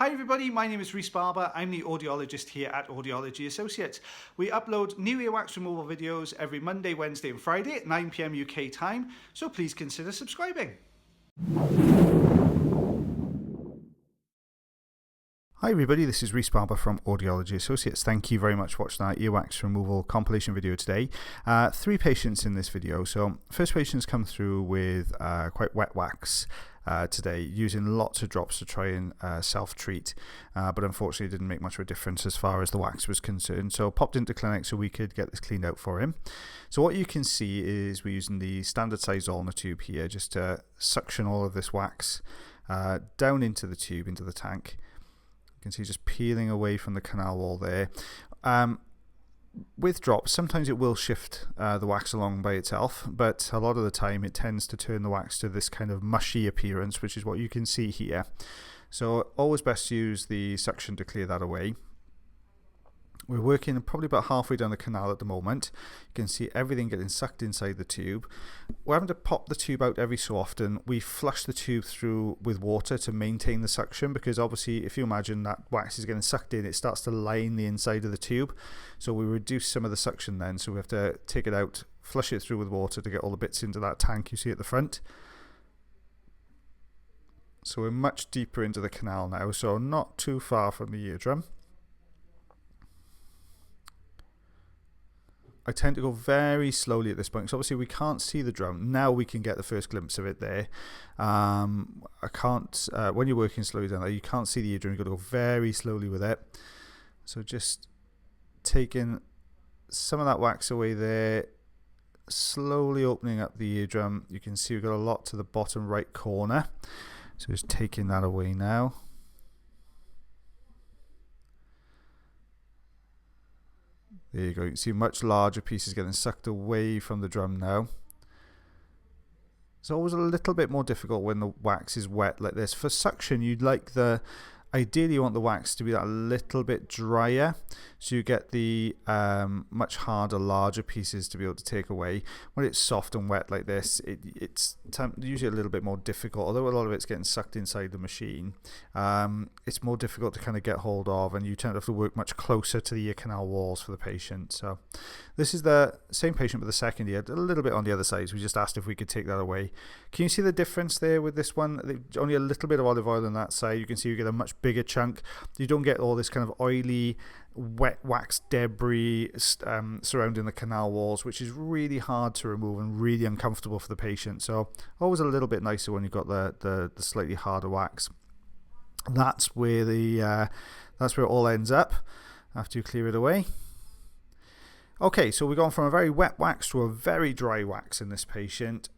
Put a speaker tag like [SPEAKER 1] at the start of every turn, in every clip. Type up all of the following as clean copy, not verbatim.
[SPEAKER 1] Hi everybody, my name is Rhys Barber. I'm the audiologist here at Audiology Associates. We upload new earwax removal videos every Monday, Wednesday and Friday at 9 PM UK time, so please consider subscribing. Hi everybody, this is Rhys Barber from Audiology Associates. Thank you very much for watching our earwax removal compilation video today. 3 patients in this video. So first patient's come through with quite wet wax today, using lots of drops to try and self-treat, but unfortunately didn't make much of a difference as far as the wax was concerned. So popped into clinic so we could get this cleaned out for him. So what you can see is we're using the standard size ulnar tube here just to suction all of this wax down into the tube, into the tank. You can see just peeling away from the canal wall there. With drops, sometimes it will shift the wax along by itself, but a lot of the time it tends to turn the wax to this kind of mushy appearance, which is what you can see here. So always best to use the suction to clear that away. We're working probably about halfway down the canal at the moment. You can see everything getting sucked inside the tube. We're having to pop the tube out every so often. We flush the tube through with water to maintain the suction, because obviously if you imagine that wax is getting sucked in, it starts to line the inside of the tube. So we reduce some of the suction then, so we have to take it out, flush it through with water to get all the bits into that tank you see at the front. So we're much deeper into the canal now, so not too far from the eardrum. I tend to go very slowly at this point, because obviously we can't see the drum. Now we can get the first glimpse of it there. I can't, when you're working slowly down there, you can't see the eardrum. You've got to go very slowly with it. So just taking some of that wax away there, slowly opening up the eardrum. You can see we've got a lot to the bottom right corner. So just taking that away now. There you go, you can see much larger pieces getting sucked away from the drum now. It's always a little bit more difficult when the wax is wet like this. For suction, ideally you want the wax to be that little bit drier, so you get the much harder, larger pieces to be able to take away. When it's soft and wet like this, it's usually a little bit more difficult, although a lot of it's getting sucked inside the machine. It's more difficult to kind of get hold of, and you tend to have to work much closer to the ear canal walls for the patient. So this is the same patient with the second ear, a little bit on the other side, so we just asked if we could take that away. Can you see the difference there with this one? Only a little bit of olive oil on that side. You can see you get a much bigger chunk. You don't get all this kind of oily wet wax debris surrounding the canal walls, which is really hard to remove and really uncomfortable for the patient. So always a little bit nicer when you've got the slightly harder wax. That's where it all ends up after you clear it away. Okay, so we've gone from a very wet wax to a very dry wax in this patient.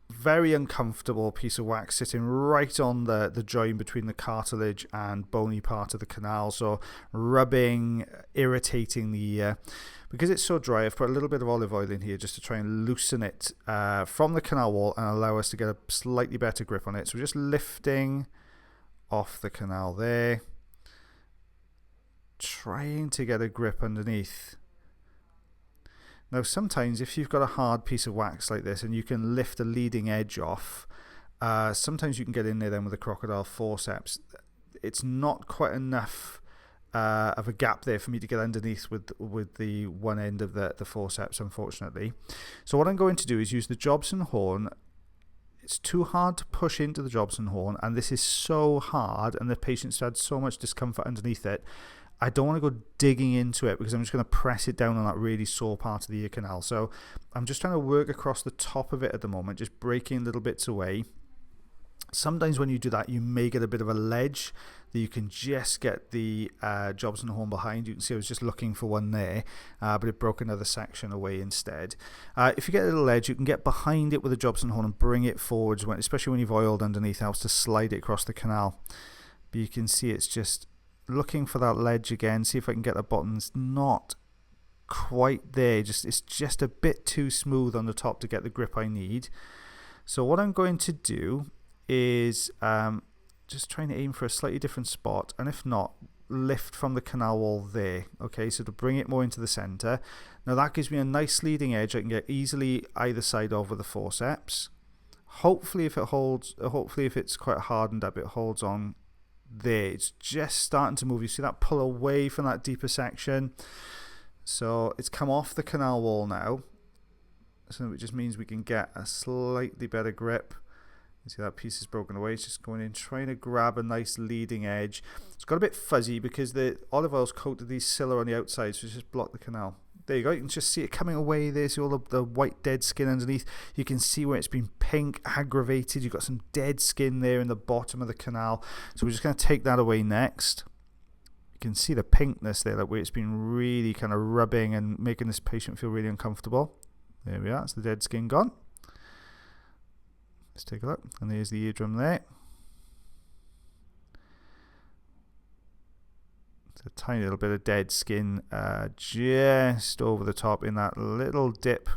[SPEAKER 1] Very uncomfortable piece of wax sitting right on the join between the cartilage and bony part of the canal, so rubbing, irritating the ear. Because it's so dry, I've put a little bit of olive oil in here just to try and loosen it from the canal wall and allow us to get a slightly better grip on it. So we're just lifting off the canal there, trying to get a grip underneath. Now sometimes if you've got a hard piece of wax like this and you can lift the leading edge off, sometimes you can get in there then with a crocodile forceps. It's not quite enough of a gap there for me to get underneath with the one end of the forceps, unfortunately. So what I'm going to do is use the Jobson horn. It's too hard to push into the Jobson horn, and this is so hard, and the patient's had so much discomfort underneath it. I don't want to go digging into it because I'm just going to press it down on that really sore part of the ear canal. So I'm just trying to work across the top of it at the moment, just breaking little bits away. Sometimes when you do that, you may get a bit of a ledge that you can just get the Jobson horn behind. You can see I was just looking for one there, but it broke another section away instead. If you get a little ledge, you can get behind it with the Jobson horn and bring it forwards, especially when you've oiled underneath. It helps to slide it across the canal. But you can see it's just looking for that ledge again, see if I can get the buttons. Not quite there, it's just a bit too smooth on the top to get the grip I need. So what I'm going to do is just trying to aim for a slightly different spot, and if not, lift from the canal wall there. Okay, so to bring it more into the center. Now that gives me a nice leading edge I can get easily either side of with the forceps. Hopefully if it's quite hardened up, it holds on there. It's just starting to move. You see that pull away from that deeper section. So it's come off the canal wall now. So it just means we can get a slightly better grip. You see that piece is broken away. It's just going in, trying to grab a nice leading edge. It's got a bit fuzzy because the olive oil's coated the Scilla on the outside, so it's just blocked the canal. There you go. You can just see it coming away there. See all the white dead skin underneath. You can see where it's been pink, aggravated. You've got some dead skin there in the bottom of the canal. So we're just going to take that away next. You can see the pinkness there, like where it's been really kind of rubbing and making this patient feel really uncomfortable. There we are. That's the dead skin gone. Let's take a look. And there's the eardrum there. It's a tiny little bit of dead skin just over the top in that little dip,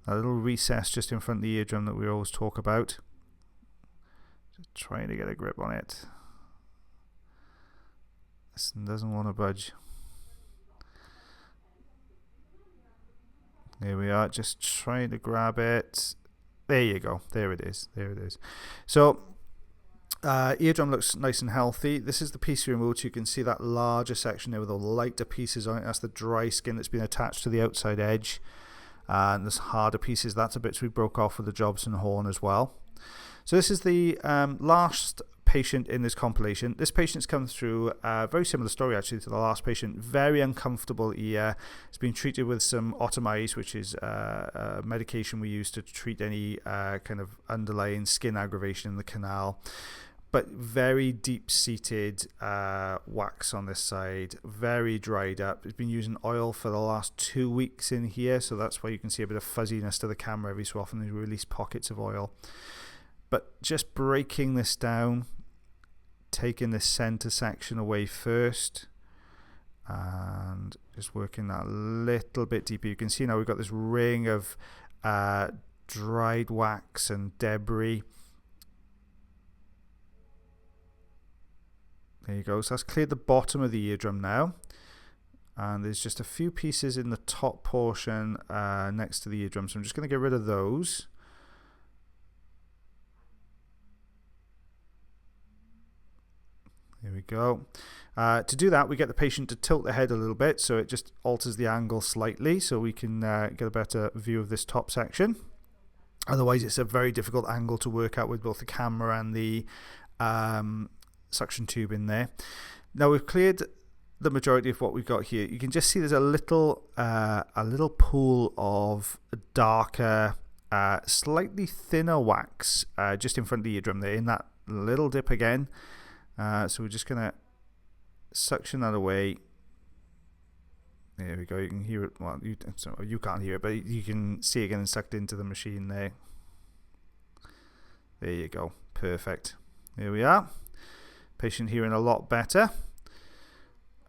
[SPEAKER 1] a little recess just in front of the eardrum that we always talk about. Just trying to get a grip on it. This doesn't want to budge. There we are, just trying to grab it. There you go. There it is. There it is. So eardrum looks nice and healthy. This is the piece we removed. You can see that larger section there with the lighter pieces on it. That's the dry skin that's been attached to the outside edge. And there's harder pieces. That's a bit we broke off with the Jobson horn as well. So this is the last patient in this compilation. This patient's come through a very similar story actually to the last patient. Very uncomfortable ear. It's been treated with some Otomais, which is a medication we use to treat any kind of underlying skin aggravation in the canal. But very deep-seated wax on this side, very dried up. It's been using oil for the last 2 weeks in here, so that's why you can see a bit of fuzziness to the camera every so often. They release pockets of oil. But just breaking this down, taking this center section away first, and just working that a little bit deeper. You can see now we've got this ring of dried wax and debris. There you go. So that's cleared the bottom of the eardrum now. And there's just a few pieces in the top portion next to the eardrum. So I'm just going to get rid of those. There we go. To do that, we get the patient to tilt the head a little bit, so it just alters the angle slightly, so we can get a better view of this top section. Otherwise, it's a very difficult angle to work out with both the camera and the suction tube in there. Now we've cleared the majority of what we've got here. You can just see there's a little pool of darker, slightly thinner wax just in front of the eardrum there, in that little dip again. So we're just going to suction that away. There we go. You can hear it. Well, you can't hear it, but you can see it getting sucked into the machine there. There you go. Perfect. There we are. Patient hearing a lot better.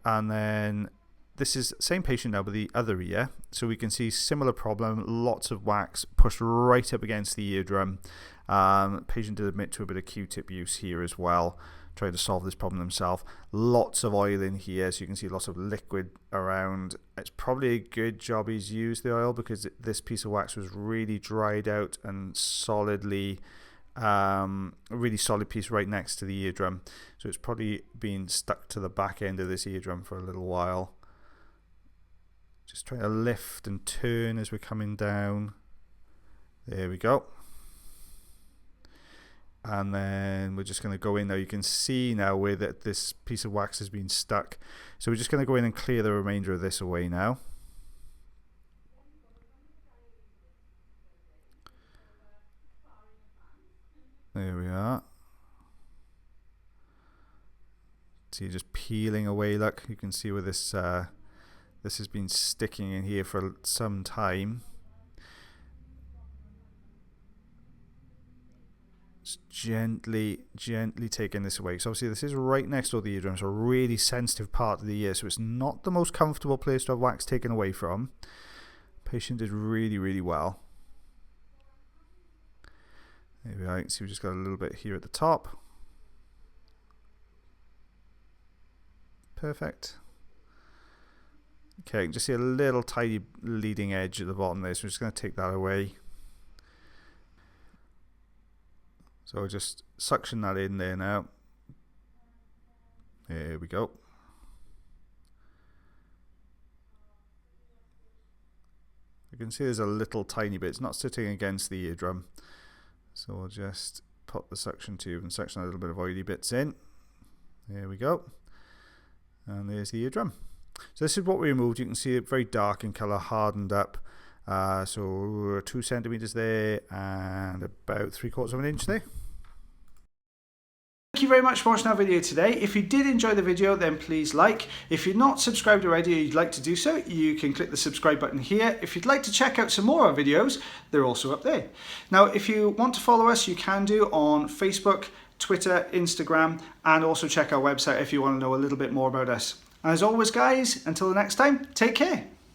[SPEAKER 1] And then this is the same patient now with the other ear. So we can see similar problem. Lots of wax pushed right up against the eardrum. Patient did admit to a bit of Q-tip use here as well. Trying to solve this problem himself. Lots of oil in here, so you can see lots of liquid around. It's probably a good job he's used the oil, because this piece of wax was really dried out and solidly, a really solid piece right next to the eardrum. So it's probably been stuck to the back end of this eardrum for a little while. Just trying to lift and turn as we're coming down. There we go. And then we're just going to go in now. You can see now where this piece of wax has been stuck. So we're just going to go in and clear the remainder of this away now. There we are. So you're just peeling away. Look, you can see where this has been sticking in here for some time. Gently taking this away. So obviously this is right next to the eardrum, so a really sensitive part of the ear, so it's not the most comfortable place to have wax taken away from. Patient did really well. There we are. So we just got a little bit here at the top. Perfect. Okay, you can just see a little tiny leading edge at the bottom there, so we're just going to take that away. So just suction that in there now. There we go. You can see there's a little tiny bit. It's not sitting against the eardrum. So we'll just put the suction tube and suction a little bit of oily bits in. There we go. And there's the eardrum. So this is what we removed. You can see it very dark in colour, hardened up. So 2 centimeters there and about 3/4 of an inch there. Thank you very much for watching our video today. If you did enjoy the video, then please like. If you're not subscribed already and you'd like to do so, you can click the subscribe button here. If you'd like to check out some more of our videos, they're also up there. Now, if you want to follow us, you can do on Facebook, Twitter, Instagram, and also check our website if you want to know a little bit more about us. And as always, guys, until the next time, take care.